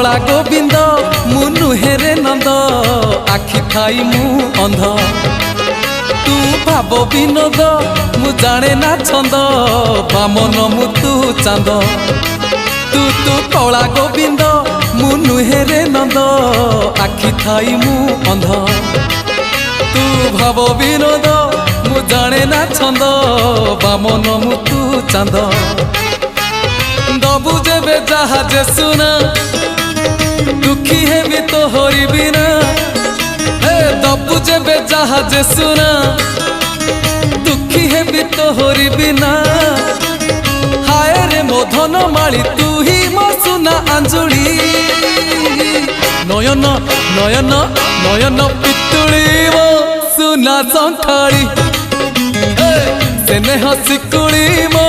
कला गोविंद मु नुहेरे नंद आखि थाई मु अंध तू भाव विनोद मु जाने ना छंद बामन मु तू चांद तू तू कला गोविंद मु नुहेरे नंद आखि थाई मु अंध तू भाव विनोद मु जाने ना छंद बामन मु तू चांद दबु जेबे जहाज सुना दुखी है भी तो होरी बिना दबु जेबे जहाज सुना दुखी है भी तो होरी बिना हाय रे मोधन माली तू ही मो सुना अंजुली नयन नयन नयन पितुली मो सुना संखाड़ी सेने हसी कुड़ी मो